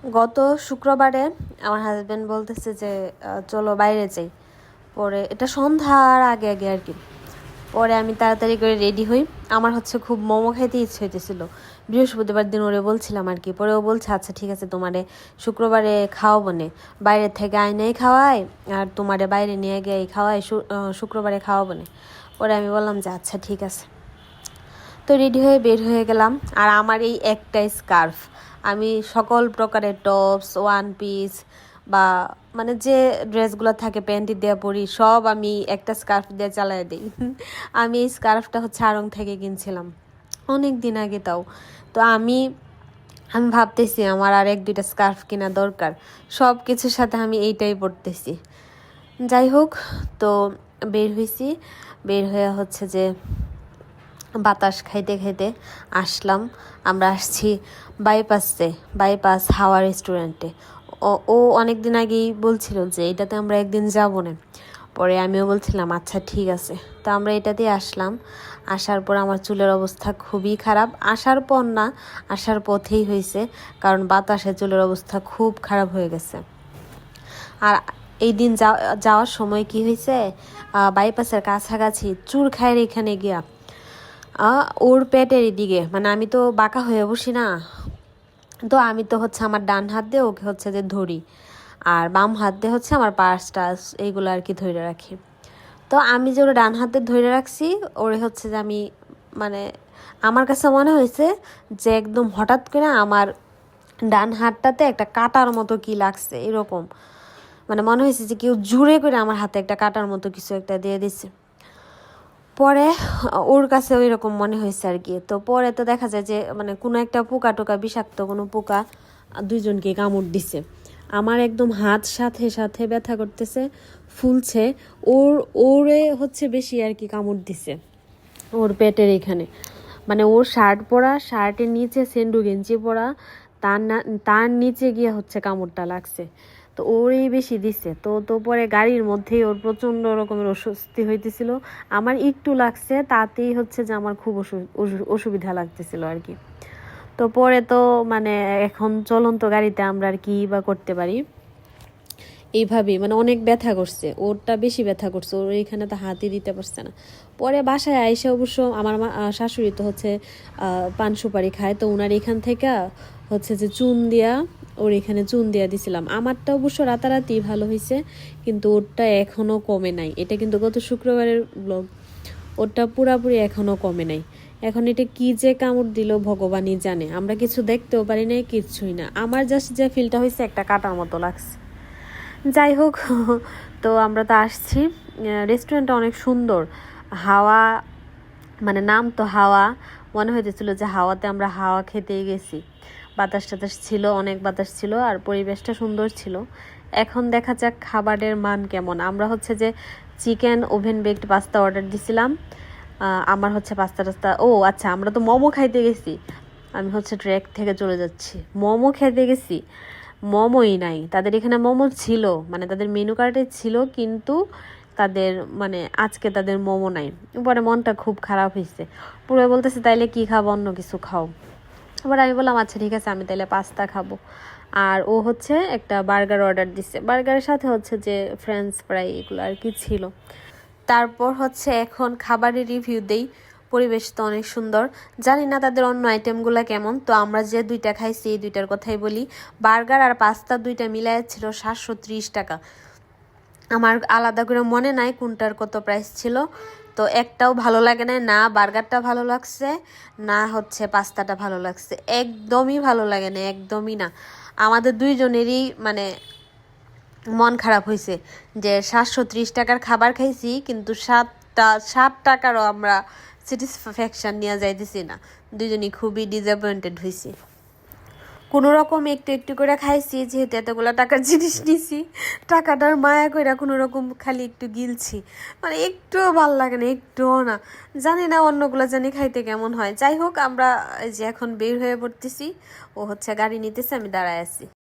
গত শুক্রবারে আমার হাজব্যান্ড বলতেছে যে চলো বাইরে যাই। পরে এটা সন্ধ্যার আগে আগে আর কি। পরে আমি তাড়াতাড়ি করে রেডি হই। আমার হচ্ছে খুব মোমো খাইতে ইচ্ছে হইতেছিল, বৃহস্পতিবার দিন ওরে বলছিলাম আর কি। পরে ও বলছে আচ্ছা ঠিক আছে, তোমারে শুক্রবারে খাওয়াবো নে, বাইরে থেকে আইনাই খাওয়াই আর তোমারে বাইরে নিয়ে গিয়ে খাওয়াই, শুক্রবারে খাওয়াবো নে। পরে আমি বললাম যে আচ্ছা ঠিক আছে। তো রেডি হয়ে বের হয়ে গেলাম। আর আমার এই একটাই স্কার্ফ, আমি সকল প্রকারের টপস, ওয়ান পিস বা মানে যে ড্রেসগুলো থাকে প্যান্টি দিয়ে পরি সব আমি একটা স্কার্ফ দিয়ে চালাই দিই। আমি এই স্কার্ফটা হচ্ছে আড়ং থেকে কিনছিলাম অনেক দিন আগে তাও। তো আমি আমি ভাবতেছি আমার আর এক দুইটা স্কার্ফ কেনা দরকার, সব কিছুর সাথে আমি এইটাই পরতেছি। যাই হোক, তো বের হয়েছি। বের হয়ে হচ্ছে যে বাতাস খাইতে খাইতে আসলাম। আমরা আসছি বাইপাস হাওয়া রেস্টুরেন্টে। ও অনেক দিন আগেই বলছিল যে এটাতে আমরা একদিন যাবো না। পরে আমিও বলছিলাম আচ্ছা ঠিক আছে। তো আমরা এটাতেই আসলাম। আসার পর আমার চুলের অবস্থা খুবই খারাপ। আসার পর না, আসার পথেই হয়েছে, কারণ বাতাসে চুলের অবস্থা খুব খারাপ হয়ে গেছে। আর এই দিন যাওয়ার সময় কি হয়েছে, বাইপাসের কাছাকাছি চুরখায়ের এখানে গিয়া ওর পেটের দিকে, মানে আমি তো বাঁকা হয়ে বসি না, তো আমি তো হচ্ছে আমার ডান হাত দিয়ে ওকে হচ্ছে যে ধরি, আর বাম হাত দিয়ে হচ্ছে আমার পার্স টার্স এইগুলো আর কি ধরে রাখি। তো আমি যে ওরা ডান হাতে ধরে রাখছি, ওরে হচ্ছে যে আমি মানে আমার কাছে মনে হয়েছে যে একদম হঠাৎ করে আমার ডান হাতটাতে একটা কাটার মতো কি লাগছে এরকম, মানে মনে হয়েছে যে কেউ জুড়ে করে আমার হাতে একটা কাটার মতো কিছু একটা দিয়ে দিছে। পরে ওর কাছে ওই রকম মনে হয়েছে আর কি। তো পরে তো দেখা যায় যে মানে কোনো একটা পোকা টোকা, বিষাক্ত কোনো পোকা দুইজনকে কামড় দিছে। আমার একদম হাত সাথে সাথে ব্যথা করতেছে, ফুলছে। ওরে হচ্ছে বেশি আর কি কামড় দিছে ওর পেটের এখানে, মানে ওর শার্ট পরা, শার্টের নিচে সেন্ডু গেঞ্জি পরা, তার নিচে গিয়ে হচ্ছে কামড়টা লাগছে। তো ওরই বেশি দিছে। তো পরে গাড়ির মধ্যেই ওর প্রচণ্ড রকমের অস্বস্তি হইতেছিল। আমার একটু লাগছে, তাতেই হচ্ছে যে আমার খুব অসুবিধা লাগতেছিল আর কি। তো পরে তো মানে এখন চলন্ত গাড়িতে আমরা আর কি বা করতে পারি, এইভাবেই মানে অনেক ব্যথা করছে, ওরটা বেশি ব্যথা করছে, ওর এইখানে তো হাতই দিতে পারছে না। পরে বাসায় আইসা অবশ্য আমার শাশুড়ি তো হচ্ছে পান সুপারি খায়, তো ওনার এখান থেকে হচ্ছে যে চুন দিয়া, ওর এখানে চুন দিয়া দিছিলাম। আমারটা অবশ্য রাতারাতি ভালো হয়েছে, কিন্তু ওরটা এখনও কমে নাই। এটা কিন্তু গত শুক্রবারের ব্লগ। ওরটা পুরাপুরি এখনও কমে নাই। এখন এটা কি যে কামড় দিল ভগবানই জানে, আমরা কিছু দেখতেও পারি না, কিচ্ছুই না। আমার জাস্ট যে ফিলটা হয়েছে একটা কাটার মতো লাগছে। যাই হোক, তো আমরা তো আসছি। রেস্টুরেন্টটা অনেক সুন্দর, হাওয়া, মানে নাম তো হাওয়া, মনে হইতেছিল যে হাওয়াতে আমরা হাওয়া খেতেই গেছি। বাতাস টাতাস ছিল, অনেক বাতাস ছিল, আর পরিবেশটা সুন্দর ছিল। এখন দেখা যাক খাবারের মান কেমন। আমরা হচ্ছে যে chicken oven baked pasta order দিছিলাম। আমার হচ্ছে পাস্তা টাস্তা, ও আচ্ছা আমরা তো মোমো খাইতে গেছি। আমি হচ্ছে ট্রেক থেকে চলে যাচ্ছি, মোমো খেতে গেছি, মোমোই নাই। তাদের এখানে মোমো ছিল, মানে তাদের মেনু কার্ডে ছিল, কিন্তু তাদের মানে আজকে তাদের মোমো নাই। পরে মনটা খুব খারাপ হয়েছে। পুরো বলতেছে তাইলে কি খাবো, অন্য কিছু খাও। এবার আমি বললাম আচ্ছা ঠিক আছে, আমি তাইলে পাস্তা খাবো। আর ও হচ্ছে একটা বার্গার অর্ডার দিচ্ছে, বার্গারের সাথে হচ্ছে যে ফ্রেঞ্চ ফ্রাই এগুলো আর কি ছিল। তারপর হচ্ছে এখন খাবারের রিভিউ দেই। পরিবেশ তো অনেক সুন্দর, জানি না তাদের অন্য আইটেমগুলো কেমন। তো আমরা যে দুইটা খাইছি এই দুইটার কথাই বলি। বার্গার আর পাস্তা দুইটা মিলায় ছিল 730 টাকা। আমার আলাদা করে মনে নাই কোনটার কত প্রাইস ছিল। তো একটাও ভালো লাগে না, না বার্গারটা ভালো লাগছে না হচ্ছে পাস্তাটা ভালো লাগছে, একদমই ভালো লাগে না, একদমই না। আমাদের দুইজনেরই মানে মন খারাপ হয়েছে যে 730 টাকার খাবার খাইছি, কিন্তু 7 টাকারও আমরা স্যাটিসফ্যাকশান নিয়ে যাইতেছি না। দুজনই খুবই ডিসঅ্যাপয়েন্টেড হয়েছি। কোনো রকম একটু একটু করে খাইছি, যেহেতু এতগুলো টাকার জিনিস নিছি, টাকাটার মায়া করে কোনো রকম খালি একটু গিলছি, মানে একটুও ভাল লাগে না, একটুও না। জানি না অন্যগুলো জানি খাইতে কেমন হয়। যাই হোক, আমরা এই যে এখন বের হয়ে পড়তেছি, ও হচ্ছে গাড়ি নিতেছে, আমি দাঁড়ায় আছি।